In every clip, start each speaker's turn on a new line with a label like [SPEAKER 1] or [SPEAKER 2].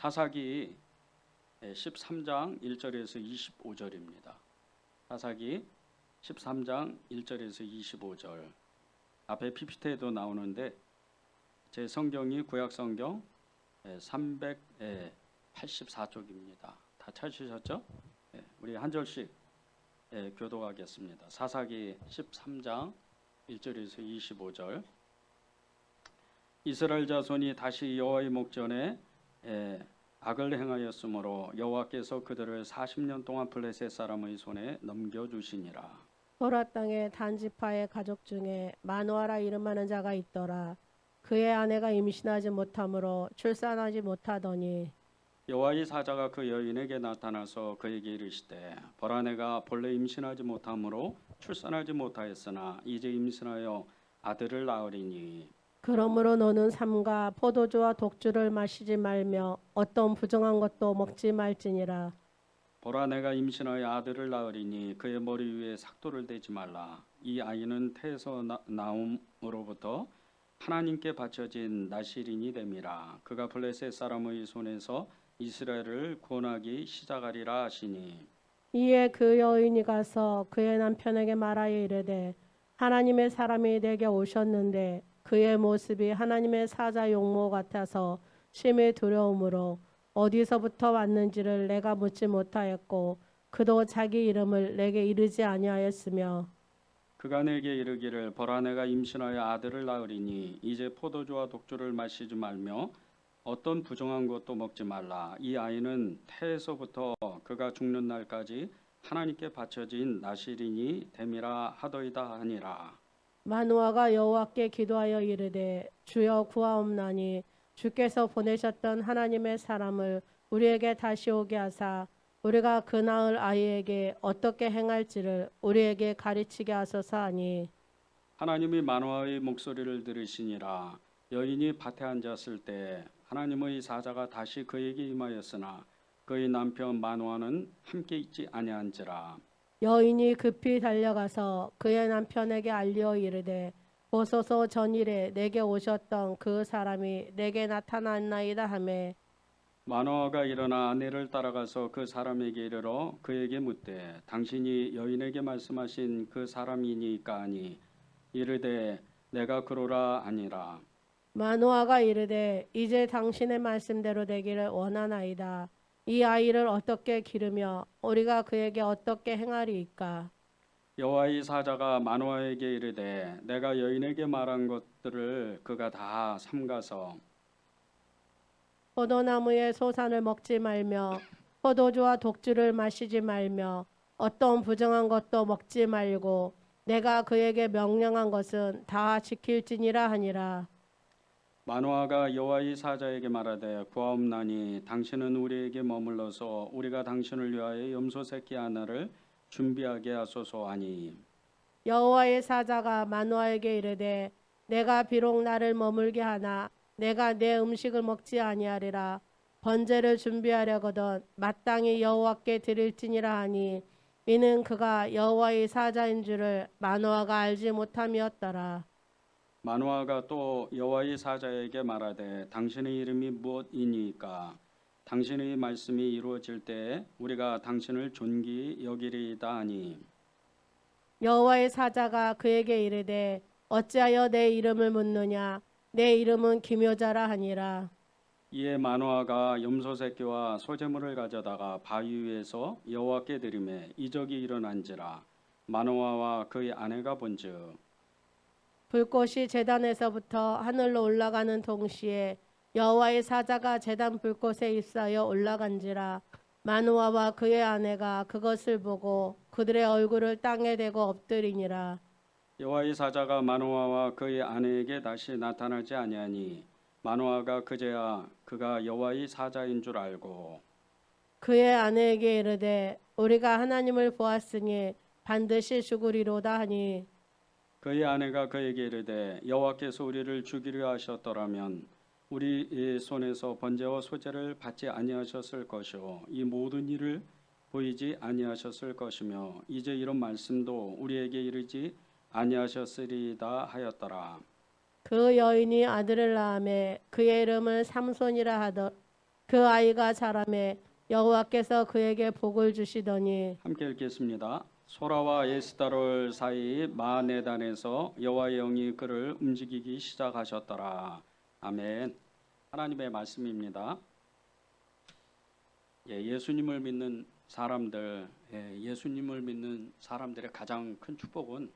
[SPEAKER 1] 사사기 13장 1절에서 25절입니다. 사사기 13장 1절에서 25절. 앞에 PPT에도 나오는데 제 성경이 구약 성경 384쪽입니다. 다 찾으셨죠? 우리 한 절씩 교독하겠습니다. 사사기 13장 1절에서 25절. 이스라엘 자손이 다시 여호와의 목전에 악을 행하였으므로 여호와께서 그들을 40년 동안 블레셋 사람의 손에 넘겨주시니라.
[SPEAKER 2] 소라 땅에 단지파의 가족 중에 마누아라 이름하는 자가 있더라. 그의 아내가 임신하지 못하므로 출산하지 못하더니
[SPEAKER 1] 여호와의 사자가 그 여인에게 나타나서 그에게 이르시되 보라 내가 본래 임신하지 못하므로 출산하지 못하였으나 이제 임신하여 아들을 낳으리니
[SPEAKER 2] 그러므로 너는 삼가 포도주와 독주를 마시지 말며 어떤 부정한 것도 먹지 말지니라.
[SPEAKER 1] 보라 내가 임신하여 아들을 낳으리니 그의 머리 위에 삭도를 대지 말라. 이 아이는 태에서 나옴으로부터 하나님께 바쳐진 나실인이 됨이라. 그가 블레셋 사람의 손에서 이스라엘을 구원하기 시작하리라 하시니
[SPEAKER 2] 이에 그 여인이 가서 그의 남편에게 말하여 이르되 하나님의 사람이 내게 오셨는데 그의 모습이 하나님의 사자 용모 같아서 심히 두려움으로 어디서부터 왔는지를 내가 묻지 못하였고 그도 자기 이름을 내게 이르지 아니하였으며
[SPEAKER 1] 그가 내게 이르기를 보라 내가 임신하여 아들을 낳으리니 이제 포도주와 독주를 마시지 말며 어떤 부정한 것도 먹지 말라. 이 아이는 태에서부터 그가 죽는 날까지 하나님께 바쳐진 나실인이 됨이라 하더이다 하니라.
[SPEAKER 2] 마누아가 여호와께 기도하여 이르되 주여 구하옵나니 주께서 보내셨던 하나님의 사람을 우리에게 다시 오게 하사 우리가 그 낳을 아이에게 어떻게 행할지를 우리에게 가르치게 하소서 하니
[SPEAKER 1] 하나님이 마노아의 목소리를 들으시니라. 여인이 밭에 앉았을 때 하나님의 사자가 다시 그에게 임하였으나 그의 남편 마노아는 함께 있지 아니한지라.
[SPEAKER 2] 여인이 급히 달려가서 그의 남편에게 알리어 이르되 보소서 전일에 내게 오셨던 그 사람이 내게 나타났나이다 하매
[SPEAKER 1] 마노아가 일어나 아내를 따라가서 그 사람에게 이르러 그에게 묻되 당신이 여인에게 말씀하신 그 사람이니까 하니 이르되 내가 그러라 아니라.
[SPEAKER 2] 마노아가 이르되 이제 당신의 말씀대로 되기를 원하나이다. 이 아이를 어떻게 기르며 우리가 그에게 어떻게 행하리이까.
[SPEAKER 1] 여호와의 사자가 마노아에게 이르되 내가 여인에게 말한 것들을 그가 다 삼가서
[SPEAKER 2] 포도나무의 소산을 먹지 말며 포도주와 독주를 마시지 말며 어떤 부정한 것도 먹지 말고 내가 그에게 명령한 것은 다 지킬지니라 하니라.
[SPEAKER 1] 마노아가 여호와의 사자에게 말하되 구하옵나니 당신은 우리에게 머물러서 우리가 당신을 위하여 염소 새끼 하나를 준비하게 하소서 하니
[SPEAKER 2] 여호와의 사자가 마노아에게 이르되 내가 비록 나를 머물게 하나 내가 내 음식을 먹지 아니하리라. 번제를 준비하려거든 마땅히 여호와께 드릴지니라 하니 이는 그가 여호와의 사자인 줄을 마노아가 알지 못함이었더라.
[SPEAKER 1] 마노아가 또 여호와의 사자에게 말하되 당신의 이름이 무엇이니까 당신의 말씀이 이루어질 때에 우리가 당신을 존귀 여기리이다 하니
[SPEAKER 2] 여호와의 사자가 그에게 이르되 어찌하여 내 이름을 묻느냐 내 이름은 기묘자라 하니라.
[SPEAKER 1] 이에 마노아가 염소 새끼와 소제물을 가져다가 바위 위에서 여호와께 드리매 이적이 일어난지라. 마노아와 그의 아내가 본즉
[SPEAKER 2] 불꽃이 제단에서부터 하늘로 올라가는 동시에 여호와의 사자가 제단 불꽃에 휩싸여 올라간지라. 마노아와 그의 아내가 그것을 보고 그들의 얼굴을 땅에 대고 엎드리니라.
[SPEAKER 1] 여호와의 사자가 마노아와 그의 아내에게 다시 나타나지 아니하니 마노아가 그제야 그가 여호와의 사자인 줄 알고
[SPEAKER 2] 그의 아내에게 이르되 우리가 하나님을 보았으니 반드시 죽으리로다 하니
[SPEAKER 1] 그의 아내가 그에게 이르되 여호와께서 우리를 죽이려 하셨더라면 우리 손에서 번제와 소제를 받지 아니하셨을 것이요 이 모든 일을 보이지 아니하셨을 것이며 이제 이런 말씀도 우리에게 이르지 아니하셨으리이다 하였더라.
[SPEAKER 2] 그 여인이 아들을 낳음에 그의 이름을 삼손이라 하더 그 아이가 자라매 여호와께서 그에게 복을 주시더니
[SPEAKER 1] 함께 읽겠습니다. 소라와 에스다롤 사이 마네단에서 여호와의 영이 그를 움직이기 시작하셨더라. 아멘. 하나님의 말씀입니다. 예수님을 믿는 사람들, 예수님을 믿는 사람들의 가장 큰 축복은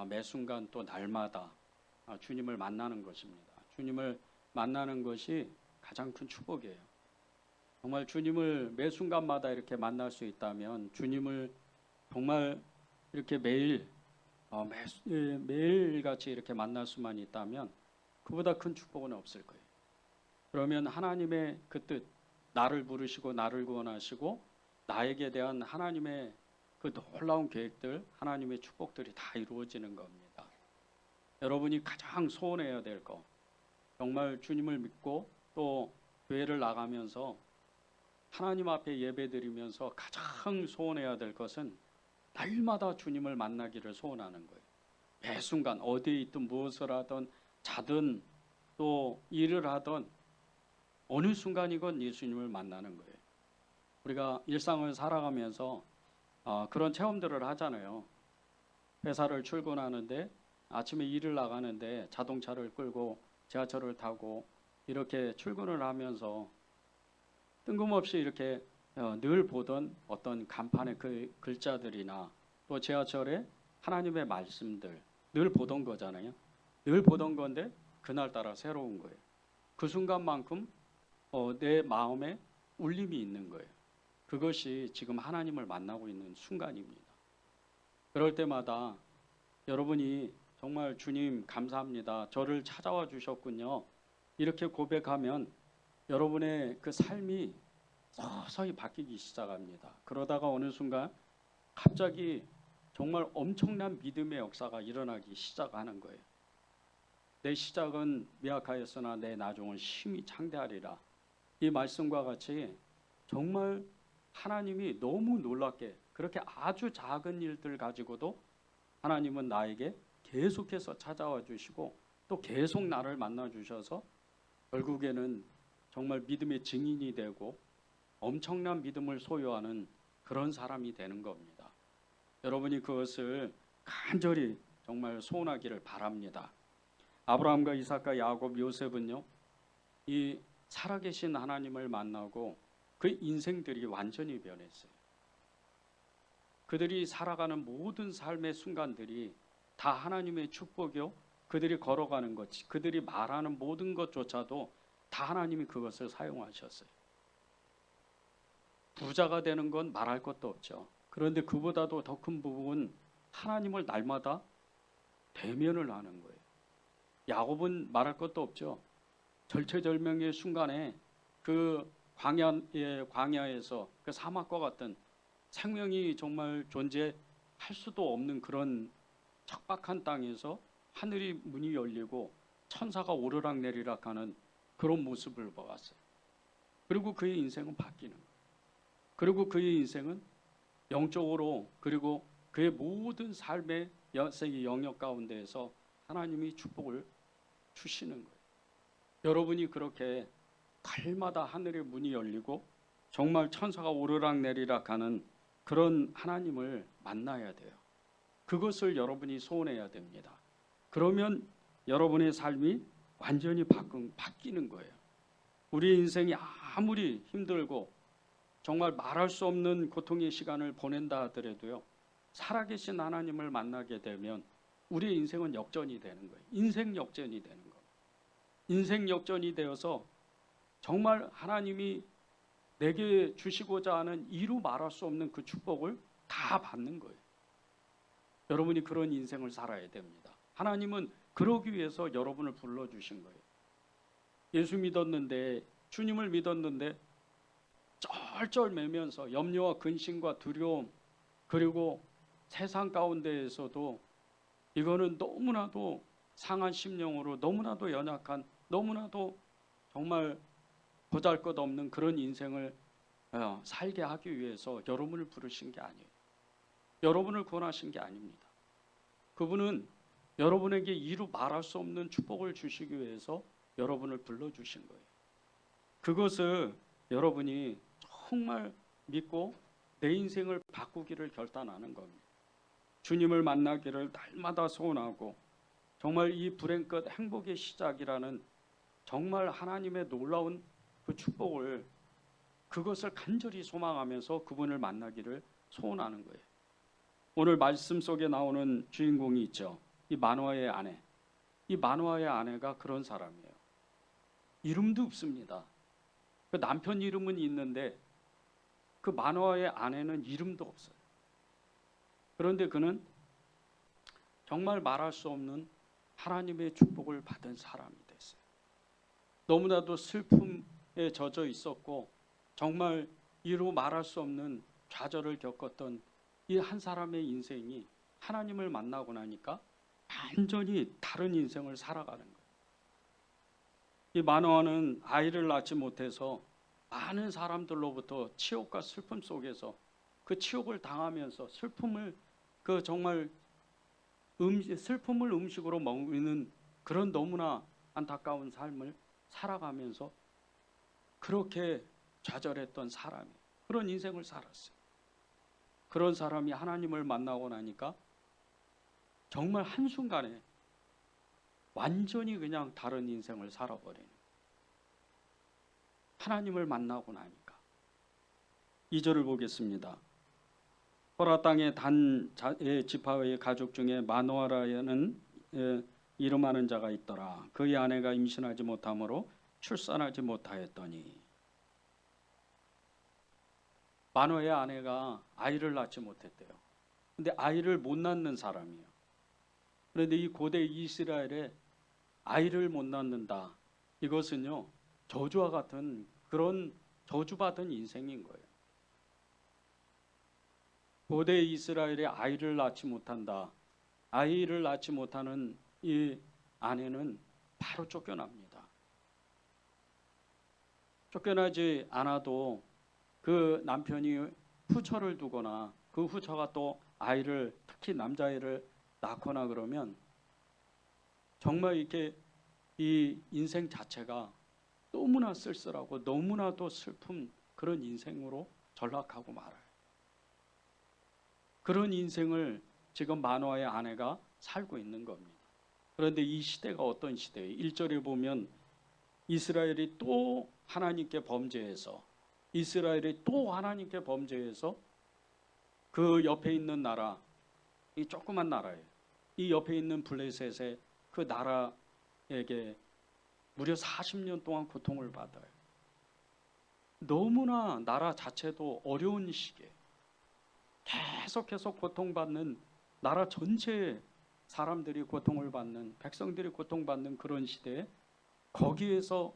[SPEAKER 1] 매 순간 또 날마다 주님을 만나는 것입니다. 주님을 만나는 것이 가장 큰 축복이에요. 정말 주님을 매 순간마다 이렇게 만날 수 있다면, 주님을 정말 이렇게 매일같이 이렇게 만날 수만 있다면 그보다 큰 축복은 없을 거예요. 그러면 하나님의 그 뜻, 나를 부르시고 나를 구원하시고 나에게 대한 하나님의 그 놀라운 계획들, 하나님의 축복들이 다 이루어지는 겁니다. 여러분이 가장 소원해야 될 거, 정말 주님을 믿고 또 교회를 나가면서 하나님 앞에 예배드리면서 가장 소원해야 될 것은 날마다 주님을 만나기를 소원하는 거예요. 매 순간 어디에 있든 무엇을 하든 자든 또 일을 하든 어느 순간이건 예수님을 만나는 거예요. 우리가 일상을 살아가면서 그런 체험들을 하잖아요. 회사를 출근하는데 아침에 일을 나가는데 자동차를 끌고 지하철을 타고 이렇게 출근을 하면서 뜬금없이 이렇게 늘 보던 어떤 간판의 그 글자들이나 또 지하철에 하나님의 말씀들 늘 보던 거잖아요. 늘 보던 건데 그날따라 새로운 거예요. 그 순간만큼 내 마음에 울림이 있는 거예요. 그것이 지금 하나님을 만나고 있는 순간입니다. 그럴 때마다 여러분이 정말 주님 감사합니다. 저를 찾아와 주셨군요. 이렇게 고백하면 여러분의 그 삶이 서서히 바뀌기 시작합니다. 그러다가 어느 순간 갑자기 정말 엄청난 믿음의 역사가 일어나기 시작하는 거예요. 내 시작은 미약하였으나 내 나중은 심히 창대하리라. 이 말씀과 같이 정말 하나님이 너무 놀랍게 그렇게 아주 작은 일들 가지고도 하나님은 나에게 계속해서 찾아와 주시고 또 계속 나를 만나 주셔서 결국에는 정말 믿음의 증인이 되고 엄청난 믿음을 소유하는 그런 사람이 되는 겁니다. 여러분이 그것을 간절히 정말 소원하기를 바랍니다. 아브라함과 이삭과 야곱, 요셉은요, 이 살아계신 하나님을 만나고 그 인생들이 완전히 변했어요. 그들이 살아가는 모든 삶의 순간들이 다 하나님의 축복이요, 그들이 걸어가는 것, 그들이 말하는 모든 것조차도 다 하나님이 그것을 사용하셨어요. 부자가 되는 건 말할 것도 없죠. 그런데 그보다도 더 큰 부분은 하나님을 날마다 대면을 하는 거예요. 야곱은 말할 것도 없죠. 절체절명의 순간에 그 광야에서 그 사막과 같은 생명이 정말 존재할 수도 없는 그런 척박한 땅에서 하늘이 문이 열리고 천사가 오르락내리락 하는 그런 모습을 보았어요. 그리고 그의 인생은 바뀌는 거예요. 그리고 그의 인생은 영적으로 그리고 그의 모든 삶의 영역 가운데에서 하나님이 축복을 주시는 거예요. 여러분이 그렇게 달마다 하늘의 문이 열리고 정말 천사가 오르락내리락 하는 그런 하나님을 만나야 돼요. 그것을 여러분이 소원해야 됩니다. 그러면 여러분의 삶이 완전히 바뀌는 거예요. 우리 인생이 아무리 힘들고 정말 말할 수 없는 고통의 시간을 보낸다 하더라도요, 살아계신 하나님을 만나게 되면 우리의 인생은 역전이 되는 거예요. 인생 역전이 되는 거예요. 인생 역전이 되어서 정말 하나님이 내게 주시고자 하는 이루 말할 수 없는 그 축복을 다 받는 거예요. 여러분이 그런 인생을 살아야 됩니다. 하나님은 그러기 위해서 여러분을 불러주신 거예요. 예수 믿었는데, 주님을 믿었는데 쩔쩔매면서 염려와 근심과 두려움, 그리고 세상 가운데에서도 이거는 너무나도 상한 심령으로 너무나도 연약한, 너무나도 정말 보잘것없는 그런 인생을 살게 하기 위해서 여러분을 부르신 게 아니에요. 여러분을 구원하신 게 아닙니다. 그분은 여러분에게 이루 말할 수 없는 축복을 주시기 위해서 여러분을 불러주신 거예요. 그것을 여러분이 정말 믿고 내 인생을 바꾸기를 결단하는 겁니다. 주님을 만나기를 날마다 소원하고 정말 이 불행 끝 행복의 시작이라는 정말 하나님의 놀라운 그 축복을 그것을 간절히 소망하면서 그분을 만나기를 소원하는 거예요. 오늘 말씀 속에 나오는 주인공이 있죠. 이 마노아의 아내. 이 마노아의 아내가 그런 사람이에요. 이름도 없습니다. 그 남편 이름은 있는데 그 마노아의 아내는 이름도 없어요. 그런데 그는 정말 말할 수 없는 하나님의 축복을 받은 사람이 됐어요. 너무나도 슬픔에 젖어 있었고 정말 이루 말할 수 없는 좌절을 겪었던 이 한 사람의 인생이 하나님을 만나고 나니까 완전히 다른 인생을 살아가는 거예요. 이 마노아는 아이를 낳지 못해서 많은 사람들로부터 치욕과 슬픔 속에서 그 치욕을 당하면서 슬픔을 그 정말 슬픔을 음식으로 먹는 그런 너무나 안타까운 삶을 살아가면서 그렇게 좌절했던 사람이 그런 인생을 살았어요. 그런 사람이 하나님을 만나고 나니까 정말 한순간에 완전히 그냥 다른 인생을 살아버리는 하나님을 만나고 나니까 2절을 보겠습니다. 호라 땅의 단 지파의 가족 중에 마노아라는 이름하는 자가 있더라. 그의 아내가 임신하지 못하므로 출산하지 못하였더니 마노아의 아내가 아이를 낳지 못했대요. 근데 아이를 못 낳는 사람이에요. 그런데 이 고대 이스라엘에 아이를 못 낳는다. 이것은요 저주와 같은 그런 저주받은 인생인 거예요. 고대 이스라엘에 아이를 낳지 못한다. 아이를 낳지 못하는 이 아내는 바로 쫓겨납니다. 쫓겨나지 않아도 그 남편이 후처를 두거나 그 후처가 또 아이를 특히 남자아이를 낳거나 그러면 정말 이렇게 이 인생 자체가 너무나 쓸쓸하고 너무나도 슬픈 그런 인생으로 전락하고 말아요. 그런 인생을 지금 마노아의 아내가 살고 있는 겁니다. 그런데 이 시대가 어떤 시대예요? 1절에 보면 이스라엘이 또 하나님께 범죄해서 이스라엘이 또 하나님께 범죄해서 그 옆에 있는 나라, 이 조그만 나라예요. 이 옆에 있는 블레셋의 그 나라에게 무려 40년 동안 고통을 받아요. 너무나 나라 자체도 어려운 시기에 계속해서 고통받는 나라 전체의 사람들이 고통을 받는 백성들이 고통받는 그런 시대에 거기에서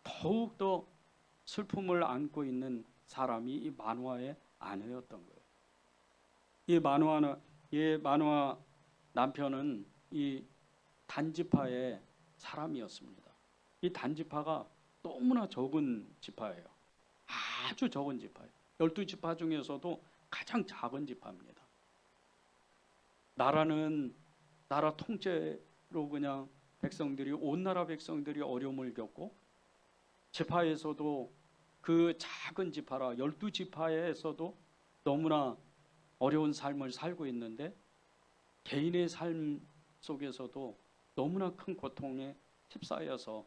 [SPEAKER 1] 더욱더 슬픔을 안고 있는 사람이 이 마노아의 아내였던 거예요. 이 마노아 남편은 이 단지파의 사람이었습니다. 이 단지파가 너무나 적은 지파예요. 아주 적은 지파예요. 12지파 중에서도 가장 작은 지파입니다. 나라 통째로 그냥 온 나라 백성들이 어려움을 겪고 지파에서도 그 작은 지파라 12지파에서도 너무나 어려운 삶을 살고 있는데 개인의 삶 속에서도 너무나 큰 고통에 휩싸여서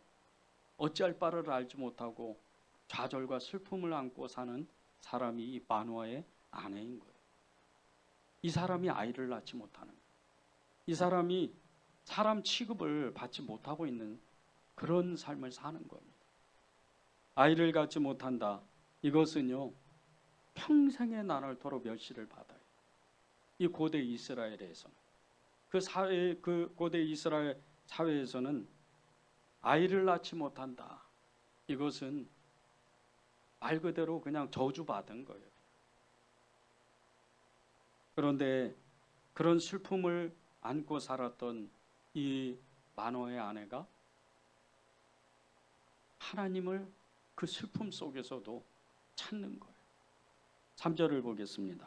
[SPEAKER 1] 어찌할 바를 알지 못하고 좌절과 슬픔을 안고 사는 사람이 이 마노아의 아내인 거예요. 이 사람이 아이를 낳지 못하는 거예요. 이 사람이 사람 취급을 받지 못하고 있는 그런 삶을 사는 겁니다. 아이를 갖지 못한다. 이것은요 평생의 나날토록 멸시를 받아요. 이 고대 이스라엘에서는 그 고대 이스라엘 사회에서는 아이를 낳지 못한다. 이것은 말 그대로 그냥 저주받은 거예요. 그런데 그런 슬픔을 안고 살았던 이 마노아의 아내가 하나님을 그 슬픔 속에서도 찾는 거예요. 3절을 보겠습니다.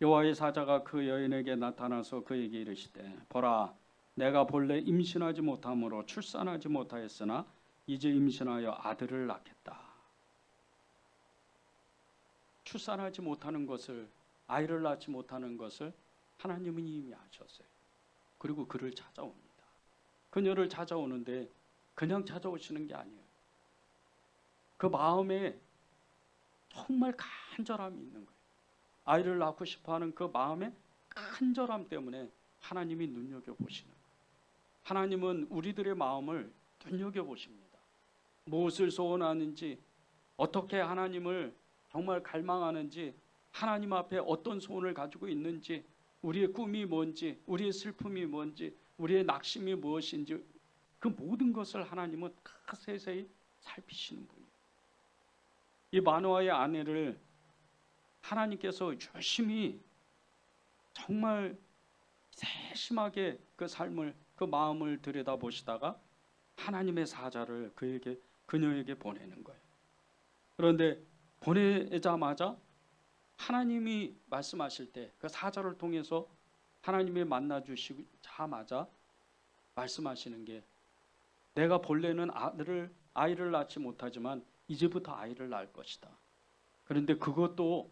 [SPEAKER 1] 여호와의 사자가 그 여인에게 나타나서 그에게 이르시되 보라 내가 본래 임신하지 못함으로 출산하지 못하였으나 이제 임신하여 아들을 낳겠다. 출산하지 못하는 것을, 아이를 낳지 못하는 것을 하나님은 이미 아셨어요. 그리고 그를 찾아옵니다. 그녀를 찾아오는데 그냥 찾아오시는 게 아니에요. 그 마음에 정말 간절함이 있는 거예요. 아이를 낳고 싶어하는 그 마음의 간절함 때문에 하나님이 눈여겨보시는 거예요. 하나님은 우리들의 마음을 눈여겨보십니다. 무엇을 소원하는지, 어떻게 하나님을 정말 갈망하는지, 하나님 앞에 어떤 소원을 가지고 있는지, 우리의 꿈이 뭔지, 우리의 슬픔이 뭔지, 우리의 낙심이 무엇인지, 그 모든 것을 하나님은 다 세세히 살피시는 분이에요. 이 마노아의 아내를 하나님께서 열심히 정말 세심하게 그 삶을, 그 마음을 들여다보시다가 하나님의 사자를 그녀에게 보내는 거예요. 그런데 보내자마자 하나님이 말씀하실 때 그 사자를 통해서 하나님이 만나 주시자마자 말씀하시는 게, 내가 본래는 아이를 낳지 못하지만 이제부터 아이를 낳을 것이다. 그런데 그것도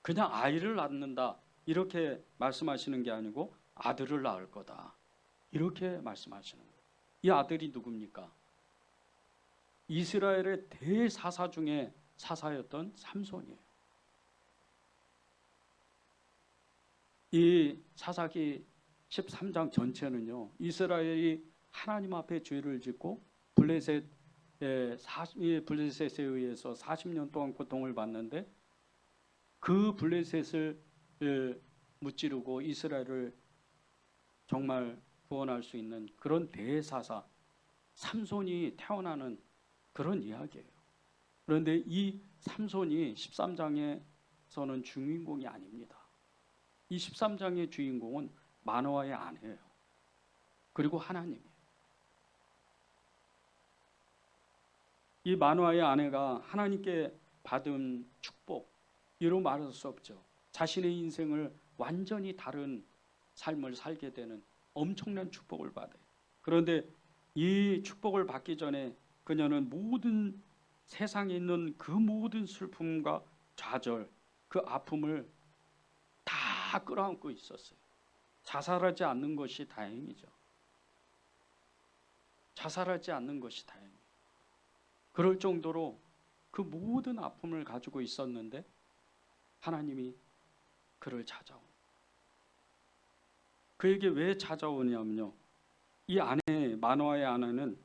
[SPEAKER 1] 그냥 아이를 낳는다 이렇게 말씀하시는 게 아니고 아들을 낳을 거다 이렇게 말씀하시는 거예요. 이 아들이 누굽니까? 이스라엘의 대사사 중에 사사였던 삼손이에요. 이 사사기 13장 전체는요, 이스라엘이 하나님 앞에 죄를 짓고 블레셋에 의해서 40년 동안 고통을 받는데, 그 블레셋을 무찌르고 이스라엘을 정말 구원할 수 있는 그런 대사사 삼손이 태어나는 그런 이야기예요. 그런데 이 삼손이 13장에서는 주인공이 아닙니다. 이 13장의 주인공은 마노아의 아내예요. 그리고 하나님이에요. 이 마노아의 아내가 하나님께 받은 축복, 이로 말할 수 없죠. 자신의 인생을 완전히 다른 삶을 살게 되는 엄청난 축복을 받아요. 그런데 이 축복을 받기 전에 그녀는 모든 세상에 있는 그 모든 슬픔과 좌절, 그 아픔을 다 끌어안고 있었어요. 자살하지 않는 것이 다행이죠. 자살하지 않는 것이 다행이에요. 그럴 정도로 그 모든 아픔을 가지고 있었는데 하나님이 그를 찾아옵니다. 그에게 왜 찾아오냐면요, 이 아내, 마노아의 아내는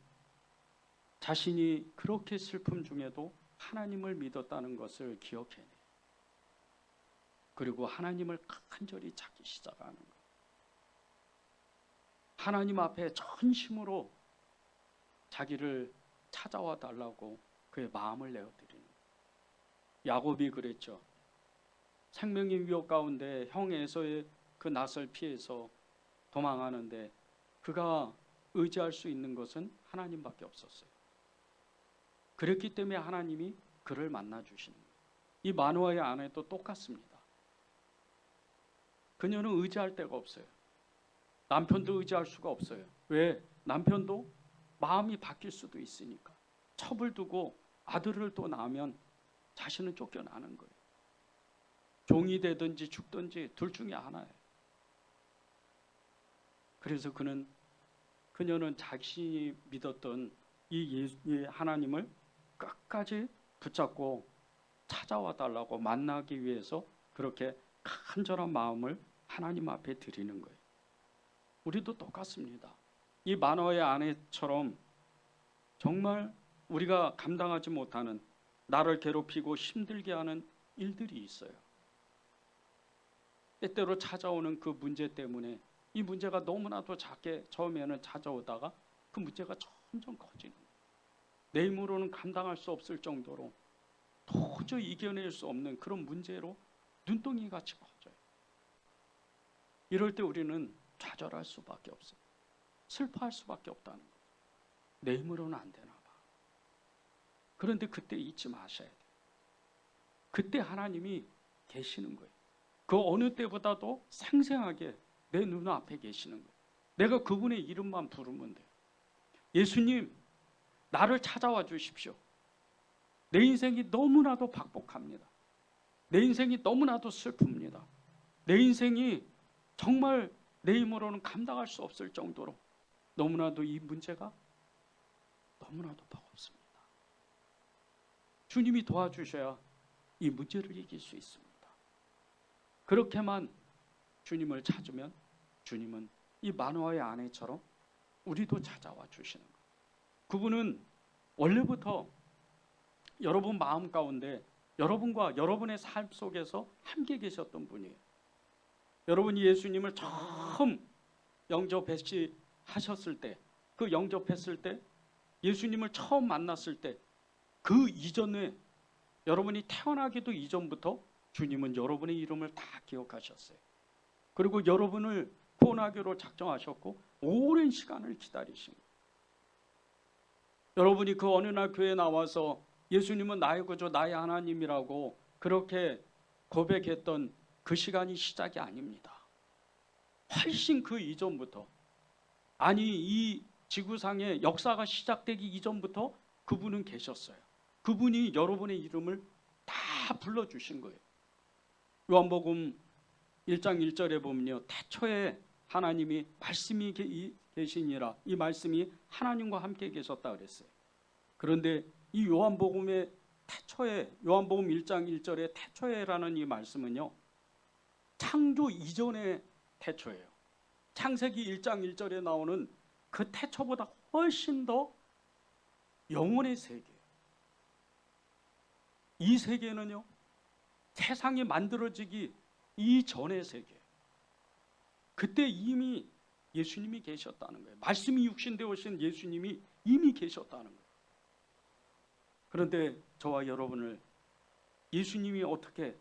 [SPEAKER 1] 자신이 그렇게 슬픔 중에도 하나님을 믿었다는 것을 기억해내요. 그리고 하나님을 간절히 찾기 시작하는 거예요. 하나님 앞에 전심으로 자기를 찾아와 달라고 그의 마음을 내어드리는 거예요. 야곱이 그랬죠. 생명의 위협 가운데 형 에서의 그 낯을 피해서 도망하는데 그가 의지할 수 있는 것은 하나님밖에 없었어요. 그랬기 때문에 하나님이 그를 만나 주시는 거예요. 이 마노아의 아내도 똑같습니다. 그녀는 의지할 데가 없어요. 남편도 의지할 수가 없어요. 왜? 남편도 마음이 바뀔 수도 있으니까. 첩을 두고 아들을 또 낳으면 자신은 쫓겨나는 거예요. 종이 되든지 죽든지 둘 중에 하나예요. 그래서 그녀는 자신이 믿었던 이 하나님을 끝까지 붙잡고 찾아와 달라고 만나기 위해서 그렇게 간절한 마음을 하나님 앞에 드리는 거예요. 우리도 똑같습니다. 이 마노아의 아내처럼 정말 우리가 감당하지 못하는, 나를 괴롭히고 힘들게 하는 일들이 있어요. 때때로 찾아오는 그 문제 때문에 이 문제가 너무나도 작게 처음에는 찾아오다가 그 문제가 점점 커지는 거예요. 내 힘으로는 감당할 수 없을 정도로 도저히 이겨낼 수 없는 그런 문제로 눈덩이같이 커져요. 이럴 때 우리는 좌절할 수밖에 없어요. 슬퍼할 수밖에 없다는 거예요. 내 힘으로는 안 되나 봐. 그런데 그때 잊지 마셔야 돼요. 그때 하나님이 계시는 거예요. 그 어느 때보다도 생생하게 내 눈앞에 계시는 거예요. 내가 그분의 이름만 부르면 돼요. 예수님, 나를 찾아와 주십시오. 내 인생이 너무나도 박복합니다. 내 인생이 너무나도 슬픕니다. 내 인생이 정말 내 힘으로는 감당할 수 없을 정도로 너무나도 이 문제가 너무나도 버겁습니다. 주님이 도와주셔야 이 문제를 이길 수 있습니다. 그렇게만 주님을 찾으면 주님은 이 마노아의 아내처럼 우리도 찾아와 주시는 거예요. 그분은 원래부터 여러분 마음 가운데 여러분과 여러분의 삶 속에서 함께 계셨던 분이에요. 여러분이 예수님을 처음 영접하셨을 때, 그 영접했을 때, 예수님을 처음 만났을 때, 그 이전에 여러분이 태어나기도 이전부터 주님은 여러분의 이름을 다 기억하셨어요. 그리고 여러분을 구원하기로 작정하셨고 오랜 시간을 기다리신 거예요. 여러분이 그 어느 날 교회에 나와서 예수님은 나의 구주, 나의 하나님이라고 그렇게 고백했던 그 시간이 시작이 아닙니다. 훨씬 그 이전부터, 아니 이 지구상의 역사가 시작되기 이전부터 그분은 계셨어요. 그분이 여러분의 이름을 다 불러주신 거예요. 요한복음 1장 1절에 보면요, 태초에 하나님이 말씀이 계시니라, 이 말씀이 하나님과 함께 계셨다 그랬어요. 그런데 이 요한복음의 태초에, 요한복음 1장 1절에 태초에라는 이 말씀은요, 창조 이전의 태초예요. 창세기 1장 1절에 나오는 그 태초보다 훨씬 더 영혼의 세계. 이 세계는요, 세상이 만들어지기 이전의 세계. 그때 이미 예수님이 계셨다는 거예요. 말씀이 육신되어 오신 예수님이 이미 계셨다는 거예요. 그런데 저와 여러분을 예수님이 어떻게,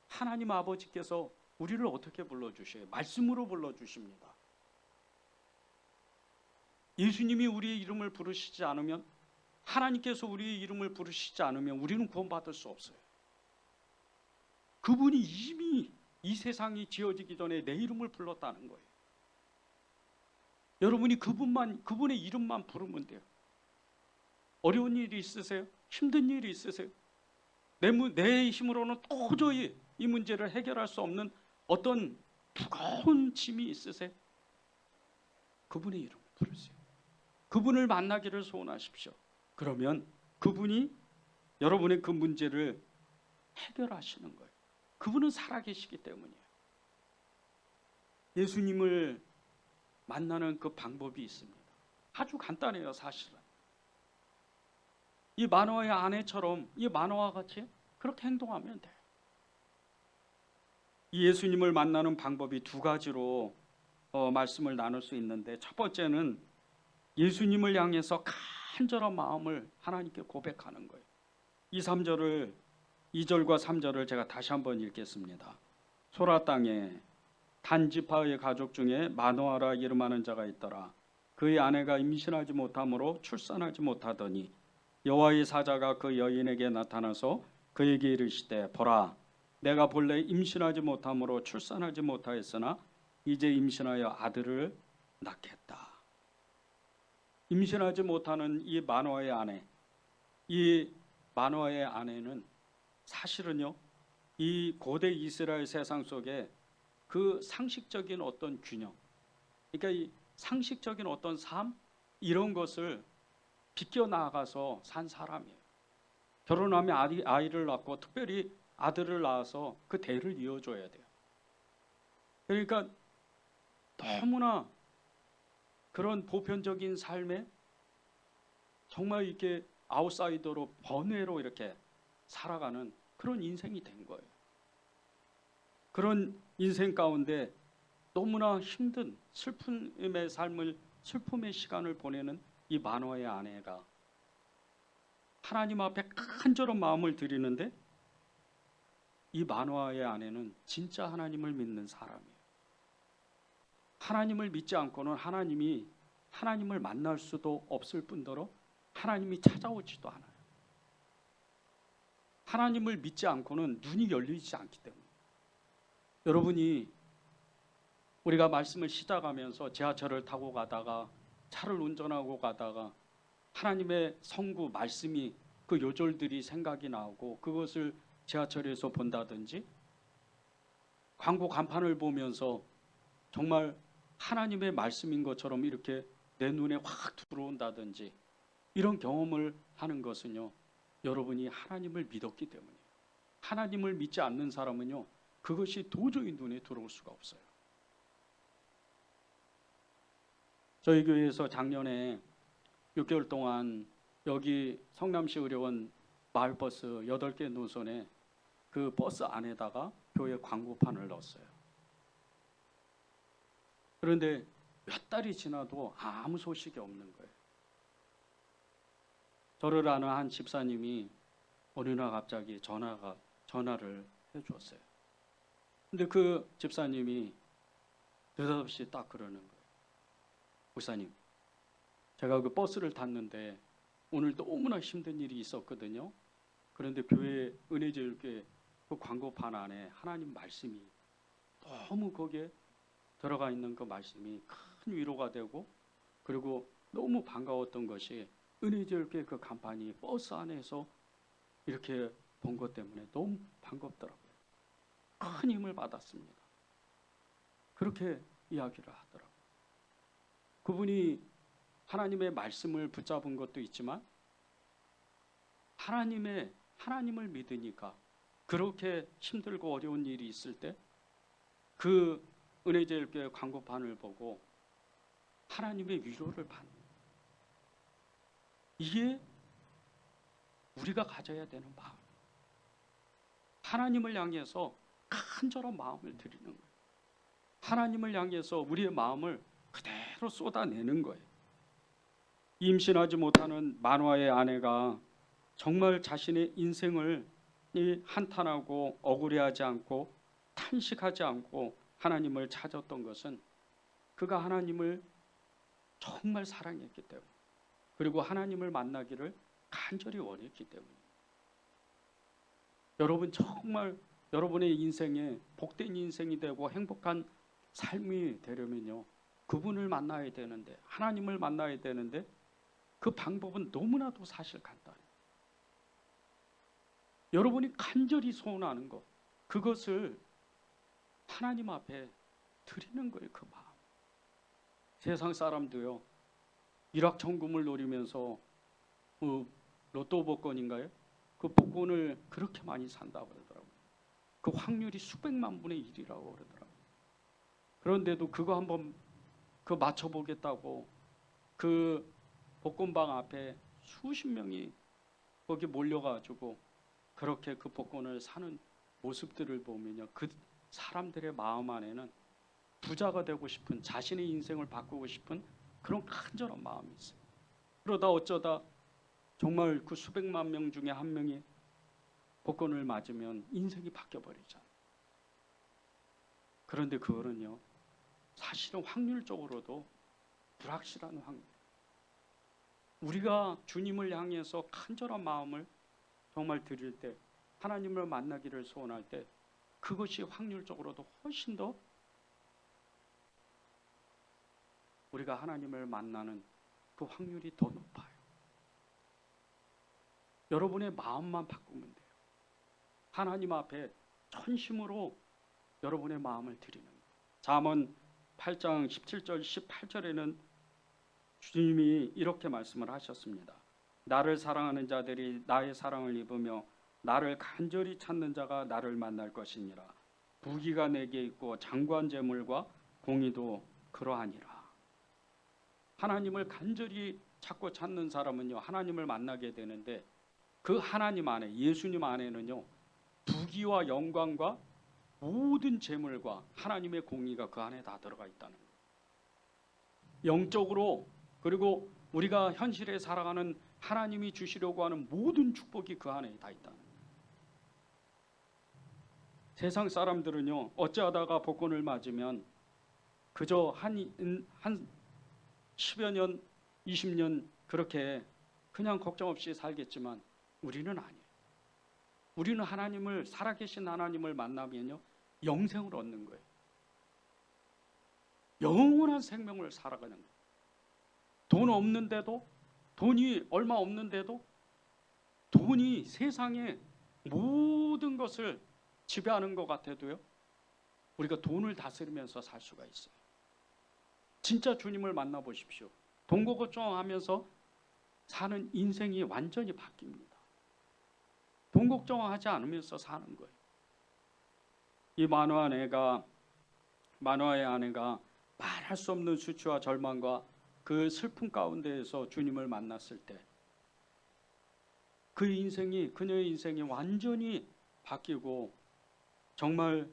[SPEAKER 1] 하나님 아버지께서 우리를 어떻게 불러주셔요? 말씀으로 불러주십니다. 예수님이 우리의 이름을 부르시지 않으면, 하나님께서 우리의 이름을 부르시지 않으면 우리는 구원받을 수 없어요. 그분이 이미 이 세상이 지어지기 전에 내 이름을 불렀다는 거예요. 여러분이 그분의 이름만 부르면 돼요. 어려운 일이 있으세요? 힘든 일이 있으세요? 내 힘으로는 도저히 이 문제를 해결할 수 없는 어떤 무거운 짐이 있으세요? 그분의 이름을 부르세요. 그분을 만나기를 소원하십시오. 그러면 그분이 여러분의 그 문제를 해결하시는 거예요. 그분은 살아계시기 때문이에요. 예수님을 만나는 그 방법이 있습니다. 아주 간단해요, 사실은. 이 마노아의 아내처럼 이 마노아와 같이 그렇게 행동하면 돼요. 이 예수님을 만나는 방법이 두 가지로 말씀을 나눌 수 있는데, 첫 번째는 예수님을 향해서 간절한 마음을 하나님께 고백하는 거예요. 2절과 3절을 제가 다시 한번 읽겠습니다. 소라 땅에 단지파의 가족 중에 마노아라 이름하는 자가 있더라. 그의 아내가 임신하지 못하므로 출산하지 못하더니 여호와의 사자가 그 여인에게 나타나서 그에게 이르시되, 보라, 내가 본래 임신하지 못하므로 출산하지 못하였으나 이제 임신하여 아들을 낳겠다. 임신하지 못하는 이 마노아의 아내, 이 마노아의 아내는 사실은요, 이 고대 이스라엘 세상 속에 그 상식적인 어떤 균형, 그러니까 이 상식적인 어떤 삶, 이런 것을 비껴나가서 산 사람이에요. 결혼하면 아이를 낳고, 특별히 아들을 낳아서 그 대를 이어줘야 돼요. 그러니까 너무나 그런 보편적인 삶에 정말 이렇게 아웃사이더로, 번외로 이렇게 살아가는 그런 인생이 된 거예요. 그런 인생 가운데 너무나 힘든 슬픔의 삶을, 슬픔의 시간을 보내는 이 마노아의 아내가 하나님 앞에 간절한 마음을 드리는데, 이 마노아의 아내는 진짜 하나님을 믿는 사람이에요. 하나님을 믿지 않고는 하나님을 만날 수도 없을 뿐더러 하나님이 찾아오지도 않아요. 하나님을 믿지 않고는 눈이 열리지 않기 때문에. 여러분이, 우리가 말씀을 시작하면서 지하철을 타고 가다가, 차를 운전하고 가다가 하나님의 성구 말씀이, 그 요절들이 생각이 나고 그것을 지하철에서 본다든지 광고 간판을 보면서 정말 하나님의 말씀인 것처럼 이렇게 내 눈에 확 들어온다든지 이런 경험을 하는 것은요, 여러분이 하나님을 믿었기 때문이에요. 하나님을 믿지 않는 사람은요, 그것이 도저히 눈에 들어올 수가 없어요. 저희 교회에서 작년에 6개월 동안 여기 성남시 의료원 마을버스 8개 노선에 그 버스 안에다가 교회 광고판을 넣었어요. 그런데 몇 달이 지나도 아무 소식이 없는 거예요. 저를 아는 한 집사님이 어느 날 갑자기 전화를 해주었어요. 근데 그 집사님이 느닷없이 딱 그러는 거예요. 목사님, 제가 그 버스를 탔는데 오늘 너무나 힘든 일이 있었거든요. 그런데 교회 은혜제일교회 그 광고판 안에 하나님 말씀이 너무 거기에 들어가 있는 그 말씀이 큰 위로가 되고, 그리고 너무 반가웠던 것이 은혜제일교회 그 간판이 버스 안에서 이렇게 본 것 때문에 너무 반갑더라고요. 큰 힘을 받았습니다. 그렇게 이야기를 하더라고요. 그분이 하나님의 말씀을 붙잡은 것도 있지만 하나님을 믿으니까 그렇게 힘들고 어려운 일이 있을 때 그 은혜제일교회 광고판을 보고 하나님의 위로를 받는, 이게 우리가 가져야 되는 마음, 하나님을 향해서 간절한 마음을 드리는 거예요. 하나님을 향해서 우리의 마음을 그대로 쏟아내는 거예요. 임신하지 못하는 만화의 아내가 정말 자신의 인생을 한탄하고 억울해하지 않고 탄식하지 않고 하나님을 찾았던 것은 그가 하나님을 정말 사랑했기 때문에, 그리고 하나님을 만나기를 간절히 원했기 때문에. 여러분 정말 여러분의 인생에 복된 인생이 되고 행복한 삶이 되려면요, 그분을 만나야 되는데, 하나님을 만나야 되는데 그 방법은 너무나도 사실 간단해요. 여러분이 간절히 소원하는 것, 그것을 하나님 앞에 드리는 거예요. 그 마음. 세상 사람도요, 일확천금을 노리면서 로또 복권인가요? 그 복권을 그렇게 많이 산다고 그러더라고요. 그 확률이 수백만 분의 1이라고 그러더라고요. 그런데도 그거 한번 맞춰보겠다고 그 복권방 앞에 수십 명이 거기 몰려가지고 그렇게 그 복권을 사는 모습들을 보면요, 그 사람들의 마음 안에는 부자가 되고 싶은, 자신의 인생을 바꾸고 싶은 그런 간절한 마음이 있어요. 그러다 어쩌다 정말 그 수백만 명 중에 한 명이 복권을 맞으면 인생이 바뀌어버리잖아요. 그런데 그거는요, 사실은 확률적으로도 불확실한 확률. 우리가 주님을 향해서 간절한 마음을 정말 드릴 때, 하나님을 만나기를 소원할 때, 그것이 확률적으로도 훨씬 더 우리가 하나님을 만나는 그 확률이 더 높아요. 여러분의 마음만 바꾸면 돼요. 하나님 앞에 전심으로 여러분의 마음을 드리는 거예요. 잠언 8장 17절 18절에는 주님이 이렇게 말씀을 하셨습니다. 나를 사랑하는 자들이 나의 사랑을 입으며 나를 간절히 찾는 자가 나를 만날 것이니라. 부귀가 내게 있고 장관 재물과 공의도 그러하니라. 하나님을 간절히 찾고 찾는 사람은요, 하나님을 만나게 되는데, 그 하나님 안에, 예수님 안에는요, 부귀와 영광과 모든 재물과 하나님의 공의가 그 안에 다 들어가 있다는 거예요. 영적으로, 그리고 우리가 현실에 살아가는 하나님이 주시려고 하는 모든 축복이 그 안에 다 있다는 거예요. 세상 사람들은요, 어찌하다가 복권을 맞으면 그저 한 10여 년, 20년 그렇게 그냥 걱정 없이 살겠지만 우리는 아니에요. 우리는 하나님을, 살아계신 하나님을 만나면요, 영생을 얻는 거예요. 영원한 생명을 살아가는 거예요. 돈 없는데도, 돈이 얼마 없는데도, 돈이 세상의 모든 모든 것을 지배하는 것 같아도요, 우리가 돈을 다스리면서 살 수가 있어요. 진짜 주님을 만나보십시오. 돈걱정하면서 사는 인생이 완전히 바뀝니다. 돈 걱정하지 않으면서 사는 거예요. 이 만화의 아내가 말할 수 없는 수치와 절망과 그 슬픔 가운데에서 주님을 만났을 때 그녀의 인생이 완전히 바뀌고, 정말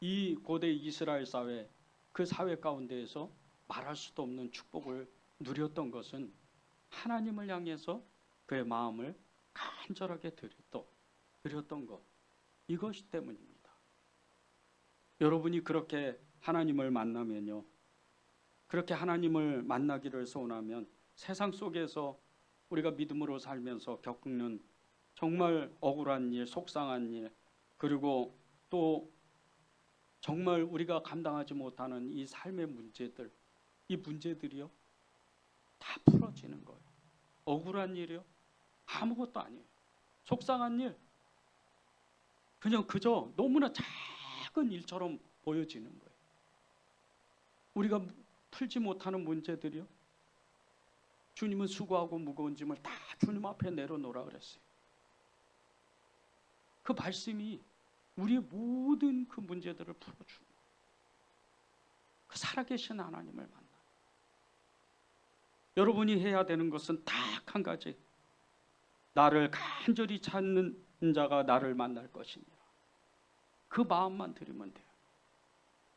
[SPEAKER 1] 이 고대 이스라엘 사회, 그 사회 가운데에서 말할 수도 없는 축복을 누렸던 것은 하나님을 향해서 그의 마음을 간절하게 드렸던 것, 이것 때문입니다. 여러분이 그렇게 하나님을 만나면요, 그렇게 하나님을 만나기를 소원하면 세상 속에서 우리가 믿음으로 살면서 겪는 정말 억울한 일, 속상한 일, 그리고 또 정말 우리가 감당하지 못하는 이 삶의 문제들, 이 문제들이요 다 풀어지는 거예요. 억울한 일이요 아무것도 아니에요. 속상한 일 그저 너무나 작은 일처럼 보여지는 거예요. 우리가 풀지 못하는 문제들이요, 주님은 수고하고 무거운 짐을 다 주님 앞에 내려놓으라 그랬어요. 그 말씀이 우리의 모든 그 문제들을 풀어주는 거예요. 그 살아계신 하나님을 만나. 여러분이 해야 되는 것은 딱 한 가지, 나를 간절히 찾는 자가 나를 만날 것이니라. 그 마음만 드리면 돼요.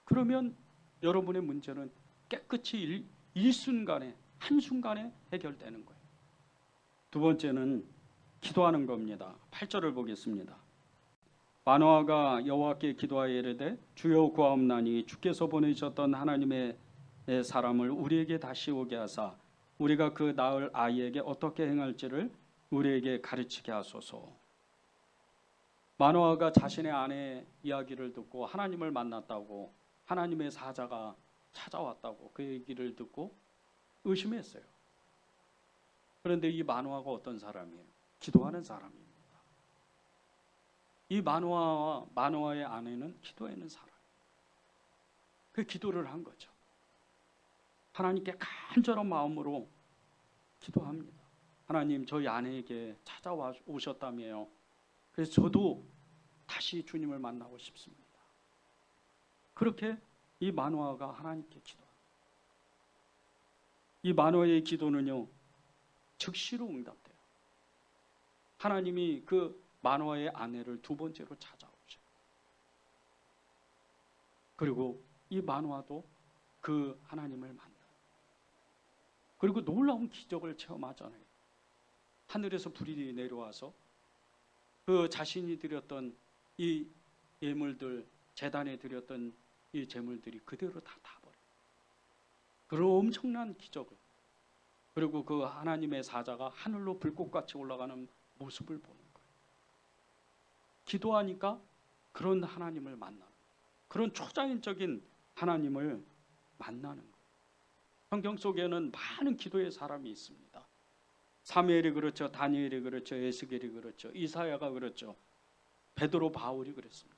[SPEAKER 1] 그러면 여러분의 문제는 깨끗이 일순간에, 한순간에 해결되는 거예요. 두 번째는 기도하는 겁니다. 8절을 보겠습니다. 마노아가 여호와께 기도하여 이르되 주여 구하옵나니 주께서 보내셨던 하나님의 사람을 우리에게 다시 오게 하사 우리가 그 낳을 아이에게 어떻게 행할지를 우리에게 가르치게 하소서. 마노아가 자신의 아내의 이야기를 듣고 하나님을 만났다고, 하나님의 사자가 찾아왔다고 그 얘기를 듣고 의심했어요. 그런데 이 마노아가 어떤 사람이에요? 기도하는 사람입니다. 이 마노아의 아내는 기도하는 사람. 그 기도를 한 거죠. 하나님께 간절한 마음으로 기도합니다. 하나님, 저희 아내에게 찾아와 오셨다며요. 그래서 저도 다시 주님을 만나고 싶습니다. 그렇게 이 마노아가 하나님께 기도합니다. 이 마노아의 기도는요 즉시로 응답돼요. 하나님이 그 마노아의 아내를 두 번째로 찾아오셔요. 그리고 이 마노아도 그 하나님을 만나요. 그리고 놀라운 기적을 체험하잖아요. 하늘에서 불이 내려와서 그 자신이 드렸던 이 예물들, 제단에 드렸던 이 제물들이 그대로 다 타버려요. 그런 엄청난 기적을, 그리고 그 하나님의 사자가 하늘로 불꽃같이 올라가는 모습을 보는 거예요. 기도하니까 그런 하나님을 만나는, 그런 초자연적인 하나님을 만나는 거예요. 성경 속에는 많은 기도의 사람이 있습니다. 사무엘이 그렇죠, 다니엘이 그렇죠, 에스겔이 그렇죠, 이사야가 그렇죠, 베드로, 바울이 그랬습니다.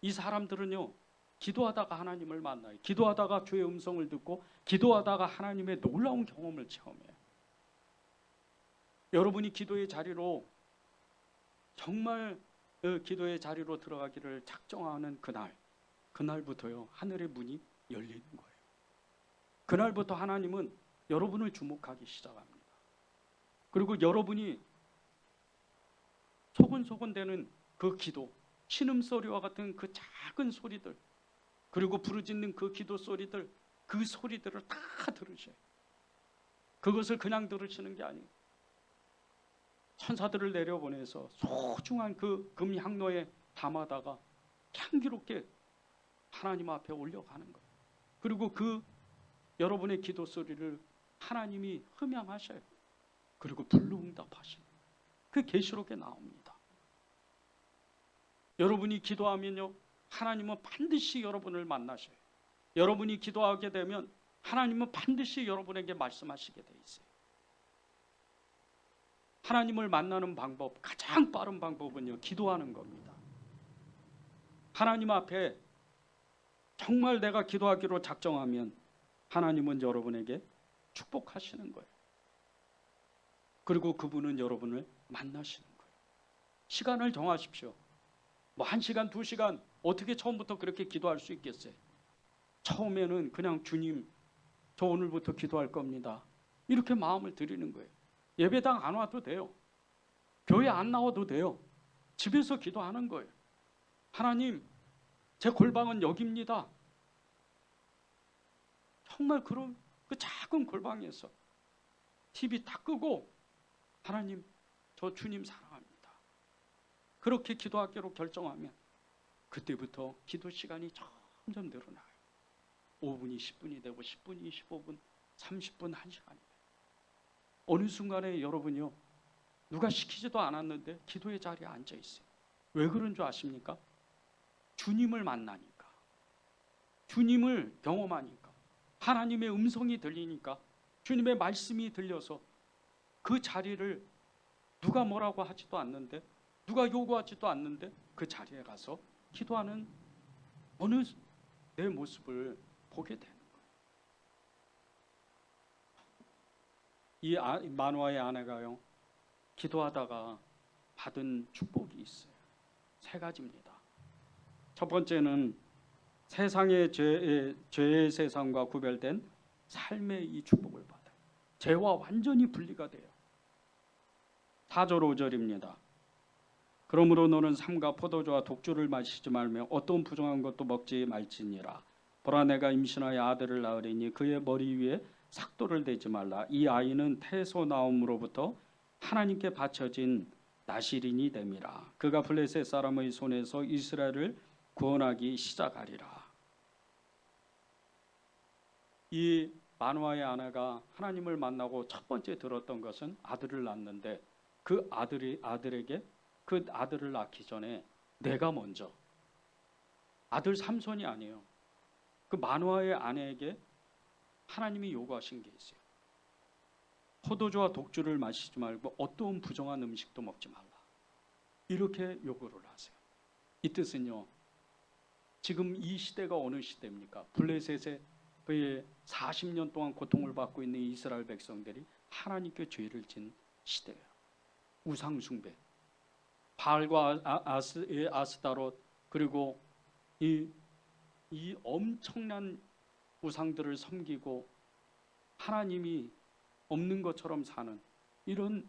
[SPEAKER 1] 이 사람들은요 기도하다가 하나님을 만나요. 기도하다가 주의 음성을 듣고 기도하다가 하나님의 놀라운 경험을 체험해요. 여러분이 기도의 자리로, 정말 기도의 자리로 들어가기를 작정하는 그날부터요 하늘의 문이 열리는 거예요. 그날부터 하나님은 여러분을 주목하기 시작합니다. 그리고 여러분이 소곤소곤대는 그 기도, 신음소리와 같은 그 작은 소리들, 그리고 부르짖는 그 기도 소리들, 그 소리들을 다 들으셔요. 그것을 그냥 들으시는 게 아니에요. 천사들을 내려보내서 소중한 그 금향로에 담아다가 향기롭게 하나님 앞에 올려가는 거예요. 그리고 그 여러분의 기도 소리를 하나님이 흠양하셔요. 그리고 불로응답하시는 거예요. 그 계시록에 나옵니다. 여러분이 기도하면요 하나님은 반드시 여러분을 만나셔요. 여러분이 기도하게 되면 하나님은 반드시 여러분에게 말씀하시게 돼 있어요. 하나님을 만나는 방법, 가장 빠른 방법은요, 기도하는 겁니다. 하나님 앞에 정말 내가 기도하기로 작정하면 하나님은 여러분에게 축복하시는 거예요. 그리고 그분은 여러분을 만나시는 거예요. 시간을 정하십시오. 뭐 1시간, 2시간 어떻게 처음부터 그렇게 기도할 수 있겠어요? 처음에는 그냥 주님, 저 오늘부터 기도할 겁니다. 이렇게 마음을 드리는 거예요. 예배당 안 와도 돼요. 교회 안 나와도 돼요. 집에서 기도하는 거예요. 하나님, 제 골방은 여기입니다. 정말 그런 그 작은 골방에서 TV 다 끄고 하나님, 저 주님 사랑합니다. 그렇게 기도하기로 결정하면 그때부터 기도 시간이 점점 늘어나요. 5분이 10분이 되고 10분이 15분, 30분, 1시간이 돼요. 어느 순간에 여러분이요, 누가 시키지도 않았는데 기도의 자리에 앉아 있어요. 왜 그런 줄 아십니까? 주님을 만나니까, 주님을 경험하니까, 하나님의 음성이 들리니까, 주님의 말씀이 들려서 그 자리를 누가 뭐라고 하지도 않는데, 누가 요구하지도 않는데 그 자리에 가서 기도하는 어느 내 모습을 보게 되는 거예요. 이 마노아의 아내가요, 기도하다가 받은 축복이 있어요. 3가지입니다. 첫 번째는 세상의 죄의 세상과 구별된 삶의 이 축복을 받아요. 죄와 완전히 분리가 돼요. 4절 5절입니다. 그러므로 너는 삼가 포도주와 독주를 마시지 말며 어떤 부정한 것도 먹지 말지니라. 보라, 내가 임신하여 아들을 낳으리니 그의 머리 위에 삭도를 대지 말라. 이 아이는 태소 나옴으로부터 하나님께 바쳐진 나실인이 됨이라. 그가 블레셋 사람의 손에서 이스라엘을 구원하기 시작하리라. 이 마노아의 아내가 하나님을 만나고 첫 번째 들었던 것은 아들을 낳는데, 그 아들에게 그 아들을 낳기 전에 내가 먼저, 아들 삼손이 아니에요. 그 마노아의 아내에게 하나님이 요구하신 게 있어요. 포도주와 독주를 마시지 말고 어떤 부정한 음식도 먹지 말라. 이렇게 요구를 하세요. 이 뜻은요, 지금 이 시대가 어느 시대입니까? 블레셋에 40년 동안 고통을 받고 있는 이스라엘 백성들이 하나님께 죄를 진 시대예요. 우상 숭배, 바알과 아스타롯, 그리고 이 엄청난 우상들을 섬기고 하나님이 없는 것처럼 사는 이런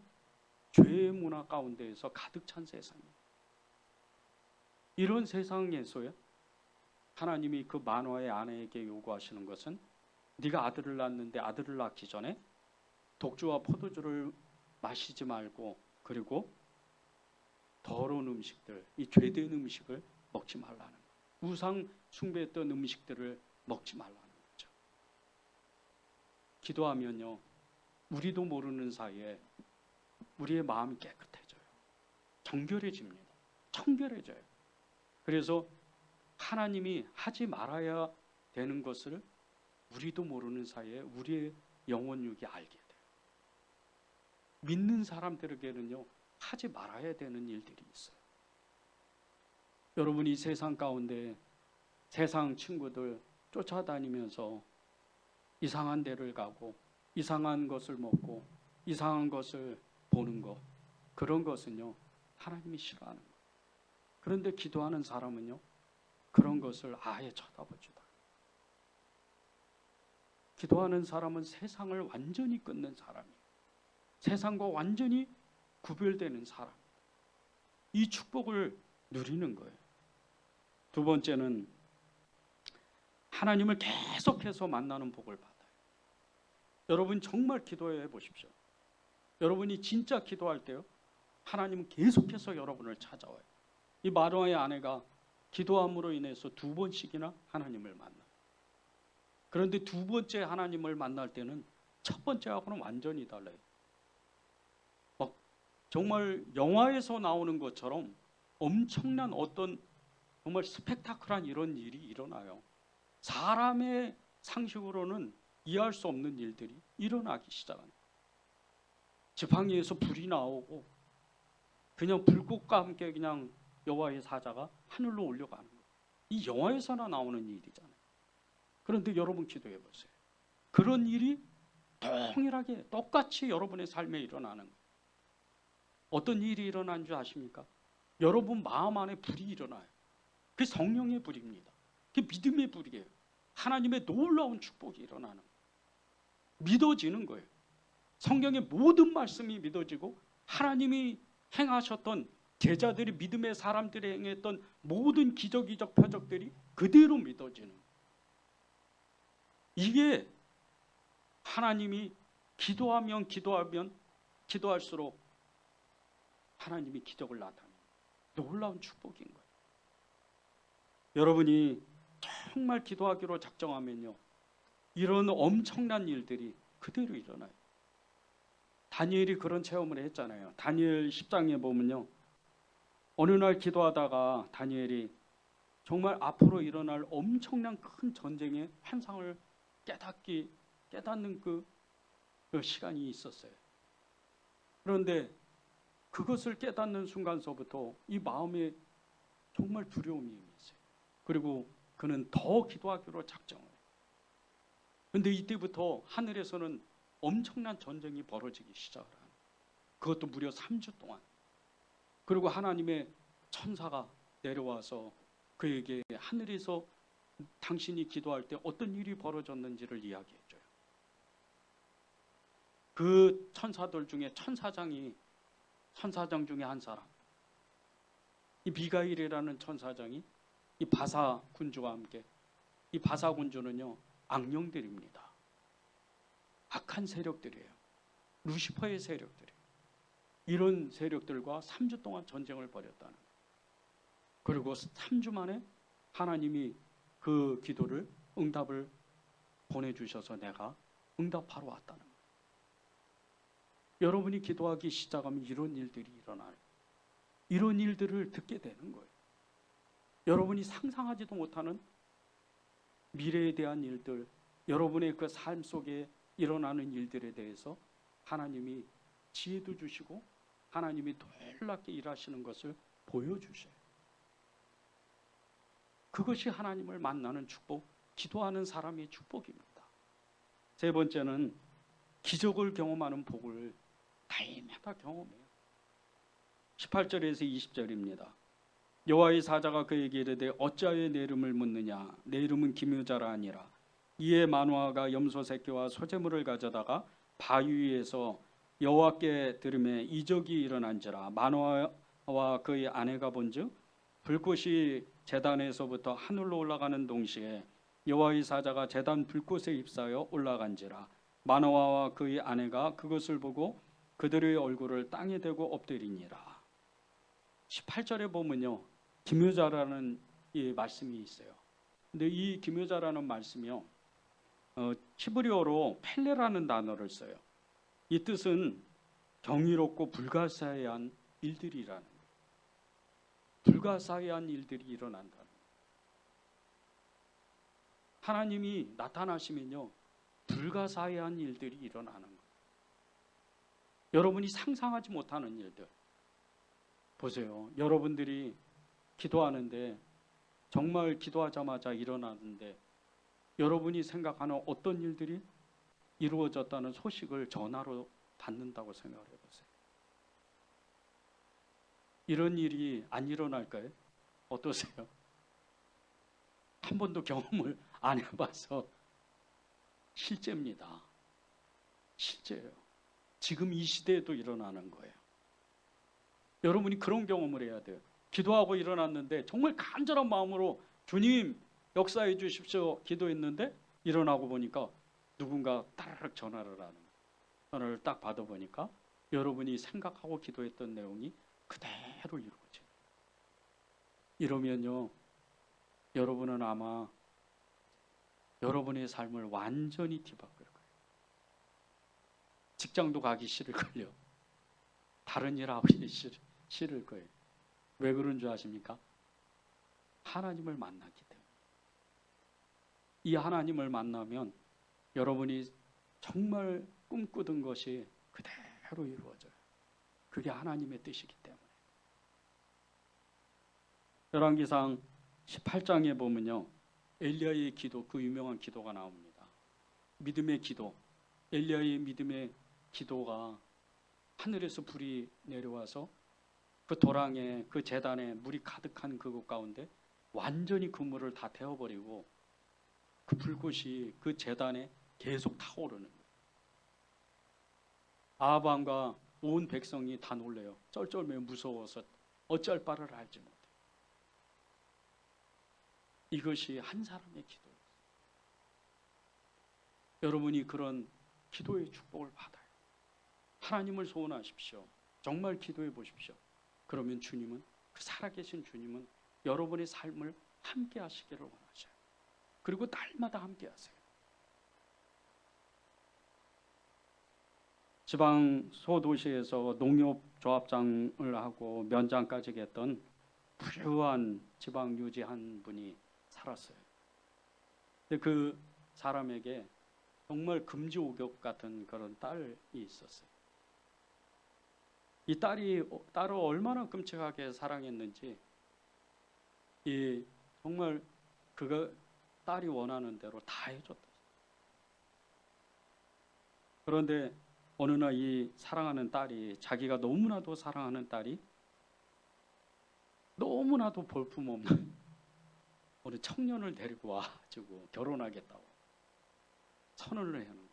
[SPEAKER 1] 죄의 문화 가운데에서 가득 찬 세상이에요. 이런 세상에서요, 하나님이 그 마노아의 아내에게 요구하시는 것은 네가 아들을 낳았는데 아들을 낳기 전에 독주와 포도주를 마시지 말고, 그리고 더러운 음식들, 이 죄된 음식을 먹지 말라는 거예요. 우상 숭배했던 음식들을 먹지 말라는 거죠. 기도하면요, 우리도 모르는 사이에 우리의 마음이 깨끗해져요. 정결해집니다. 청결해져요. 그래서 하나님이 하지 말아야 되는 것을 우리도 모르는 사이에 우리의 영혼육이 알게 돼요. 믿는 사람들에게는요, 하지 말아야 되는 일들이 있어요. 여러분, 이 세상 가운데 세상 친구들 쫓아다니면서 이상한 데를 가고 이상한 것을 먹고 이상한 것을 보는 것, 그런 것은요, 하나님이 싫어하는 거예요. 그런데 기도하는 사람은요, 그런 것을 아예 쳐다보지도 않아요. 기도하는 사람은 세상을 완전히 끊는 사람이에요. 세상과 완전히 구별되는 사람. 이 축복을 누리는 거예요. 두 번째는 하나님을 계속해서 만나는 복을 받아요. 여러분 정말 기도해 보십시오. 여러분이 진짜 기도할 때요, 하나님은 계속해서 여러분을 찾아와요. 이 마노아의 아내가 기도함으로 인해서 2번씩이나 하나님을 만나요. 그런데 2번째 하나님을 만날 때는 첫 번째하고는 완전히 달라요. 막 정말 영화에서 나오는 것처럼 엄청난 어떤 정말 스펙타클한 이런 일이 일어나요. 사람의 상식으로는 이해할 수 없는 일들이 일어나기 시작합니다. 지팡이에서 불이 나오고 그냥 불꽃과 함께 그냥 여호와의 사자가 하늘로 올려가는 거예요. 이 영화에서나 나오는 일이잖아요. 그런데 여러분 기도해 보세요. 그런 일이 동일하게 똑같이 여러분의 삶에 일어나는 거예요. 어떤 일이 일어난 줄 아십니까? 여러분 마음 안에 불이 일어나요. 그게 성령의 불입니다. 그게 믿음의 불이에요. 하나님의 놀라운 축복이 일어나는 거예요. 믿어지는 거예요. 성경의 모든 말씀이 믿어지고 하나님이 행하셨던 제자들이 믿음의 사람들이 행했던 모든 기적이적 표적들이 그대로 믿어지는 거예요. 이게 하나님이 기도하면 기도할수록 하나님이 기적을 나타내는 놀라운 축복인 거예요. 여러분이 정말 기도하기로 작정하면요, 이런 엄청난 일들이 그대로 일어나요. 다니엘이 그런 체험을 했잖아요. 다니엘 10장에 보면요, 어느 날 기도하다가 다니엘이 정말 앞으로 일어날 엄청난 큰 전쟁의 환상을 깨닫는 그 시간이 있었어요. 그런데 그것을 깨닫는 순간서부터 이 마음에 정말 두려움이 있어요. 그리고 그는 더 기도하기로 작정을 해요. 그런데 이때부터 하늘에서는 엄청난 전쟁이 벌어지기 시작을 하는, 그것도 무려 3주 동안. 그리고 하나님의 천사가 내려와서 그에게 하늘에서 당신이 기도할 때 어떤 일이 벌어졌는지를 이야기해줘요. 그 천사들 중에 천사장 중에 한 사람, 이 미가일이라는 천사장이 이 바사 군주와 함께, 이 바사 군주는요 악령들입니다. 악한 세력들이에요. 루시퍼의 세력들이에요. 이런 세력들과 3주 동안 전쟁을 벌였다는 거예요. 그리고 3주 만에 하나님이 그 기도를 응답을 보내주셔서 내가 응답하러 왔다는 거예요. 여러분이 기도하기 시작하면 이런 일들이 일어나요. 이런 일들을 듣게 되는 거예요. 여러분이 상상하지도 못하는 미래에 대한 일들, 여러분의 그 삶 속에 일어나는 일들에 대해서 하나님이 지혜도 주시고 하나님이 놀랍게 일하시는 것을 보여주셔요. 그것이 하나님을 만나는 축복, 기도하는 사람의 축복입니다. 세 번째는 기적을 경험하는 복을 날마다 경험해요. 18절에서 20절입니다. 여호와의 사자가 그에게 이르되 어찌하여 내 이름을 묻느냐? 내 이름은 기묘자라 아니라. 이에 마노아가 염소 새끼와 소재물을 가져다가 바위 위에서 여호와께 들음에 이적이 일어난지라. 마노아와 그의 아내가 본즉 불꽃이 제단에서부터 하늘로 올라가는 동시에 여호와의 사자가 제단 불꽃에 휩싸여 올라간지라. 마노아와 그의 아내가 그것을 보고 그들의 얼굴을 땅에 대고 엎드리니라. 18절에 보면요, 기묘자라는 이 말씀이 있어요. 근데 이 기묘자라는 말씀이요, 히브리어로 펠레라는 단어를 써요. 이 뜻은 경이롭고 불가사의한 일들이라는 거예요. 불가사의한 일들이 일어난다는 거예요. 하나님이 나타나시면요, 불가사의한 일들이 일어나는 거예요. 여러분이 상상하지 못하는 일들. 보세요. 여러분들이 기도하는데 정말 기도하자마자 일어나는데 여러분이 생각하는 어떤 일들이 이루어졌다는 소식을 전화로 받는다고 생각을 해보세요. 이런 일이 안 일어날까요? 어떠세요? 한 번도 경험을 안 해봐서 실제입니다. 실제예요. 지금 이 시대에도 일어나는 거예요. 여러분이 그런 경험을 해야 돼요. 기도하고 일어났는데 정말 간절한 마음으로 주님 역사해 주십시오 기도했는데 일어나고 보니까 누군가 따르륵 전화를 하는 거예요. 전화를 딱 받아보니까 여러분이 생각하고 기도했던 내용이 그대로 이루어져요. 이러면요, 여러분은 아마 여러분의 삶을 완전히 뒤바꿀 거예요. 직장도 가기 싫을걸요. 다른 일 하기 싫을 거예요. 왜 그런 줄 아십니까? 하나님을 만났기 때문에. 이 하나님을 만나면 여러분이 정말 꿈꾸던 것이 그대로 그대로 이루어져요. 그게 하나님의 뜻이기 때문에. 열왕기상 18장에 보면요, 엘리야의 기도, 그 유명한 기도가 나옵니다. 믿음의 기도, 엘리야의 믿음의 기도가 하늘에서 불이 내려와서 그 도랑에, 그 제단에 물이 가득한 그곳 가운데 완전히 그 물을 다 태워버리고 그 불꽃이 그 제단에 계속 타오르는 거예요. 아합왕과 온 백성이 다 놀래요. 쩔쩔매어 무서워서 어쩔 바를 알지 못해요. 이것이 한 사람의 기도예요. 여러분이 그런 기도의 축복을 받아요. 하나님을 소원하십시오. 정말 기도해 보십시오. 그러면 주님은, 그 살아계신 주님은 여러분의 삶을 함께 하시기를 원하셔요. 그리고 날마다 함께 하세요. 지방 소도시에서 농협조합장을 하고 면장까지 했던 부유한 지방 유지 한 분이 살았어요. 근데 그 사람에게 정말 금지옥역 같은 그런 딸이 있었어요. 이 딸이 딸을 얼마나 끔찍하게 사랑했는지, 이 정말 그가 딸이 원하는 대로 다 해줬다. 그런데 어느 날 이 사랑하는 딸이, 자기가 너무나도 사랑하는 딸이 너무나도 볼품없는 어느 청년을 데리고 와가지고 결혼하겠다고 선언을 하는 거예요.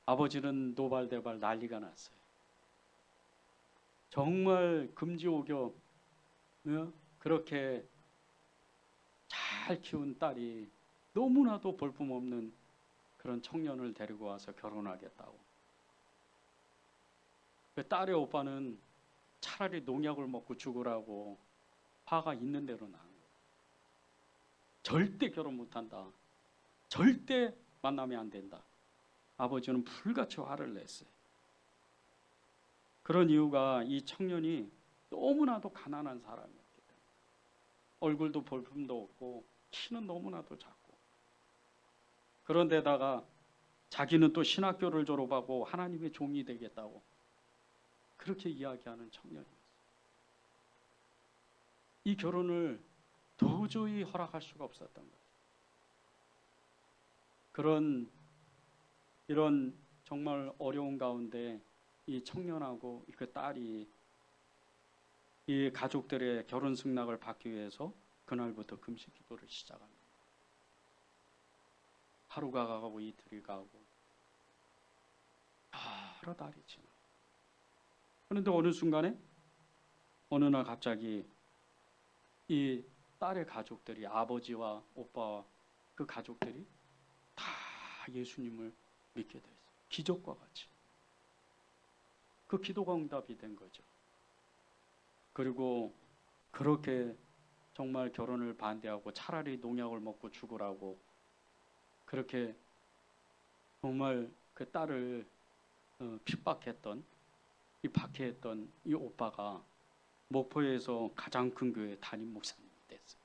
[SPEAKER 1] 아버지는 노발대발 난리가 났어요. 정말 금지옥역 그렇게 잘 키운 딸이 너무나도 볼품없는 그런 청년을 데리고 와서 결혼하겠다고. 그 딸의 오빠는 차라리 농약을 먹고 죽으라고 화가 있는 대로 난 거예요. 절대 결혼 못한다. 절대 만나면 안 된다. 아버지는 불같이 화를 냈어요. 그런 이유가 이 청년이 너무나도 가난한 사람이었기 때문에. 얼굴도 볼품도 없고 키는 너무나도 작고. 그런데다가 자기는 또 신학교를 졸업하고 하나님의 종이 되겠다고 그렇게 이야기하는 청년이었어요. 이 결혼을 도저히 허락할 수가 없었던 거예요. 이런 정말 어려운 가운데 이 청년하고 그 딸이 이 가족들의 결혼 승낙을 받기 위해서 그날부터 금식 기도를 시작합니다. 하루가 가고 이틀이 가고 여러 달이 지나. 그런데 어느 순간에 어느 날 갑자기 이 딸의 가족들이, 아버지와 오빠와 그 가족들이 다 예수님을 믿게 됐어요. 기적과 같이. 그 기도가 응답이 된 거죠. 그리고 그렇게 정말 결혼을 반대하고 차라리 농약을 먹고 죽으라고 그렇게 정말 그 딸을 핍박했던, 이 박해했던 이 오빠가 목포에서 가장 큰 교회 담임 목사님이 됐어요.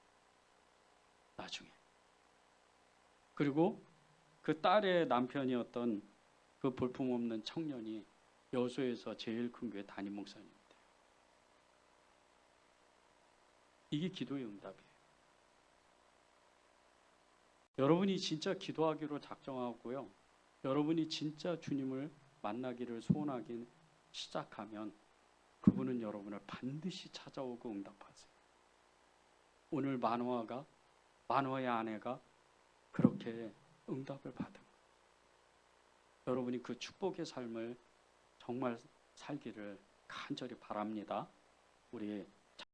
[SPEAKER 1] 나중에. 그리고 그 딸의 남편이었던 그 볼품없는 청년이 여수에서 제일 큰 교회 담임 목사님이 돼요. 이게 기도의 응답이에요. 여러분이 진짜 기도하기로 작정하고요, 여러분이 진짜 주님을 만나기를 소원하기 시작하면 그분은 여러분을 반드시 찾아오고 응답하세요. 오늘 만화의 아내가 그렇게 응답을 받은 거예요. 여러분이 그 축복의 삶을 정말 살기를 간절히 바랍니다. 우리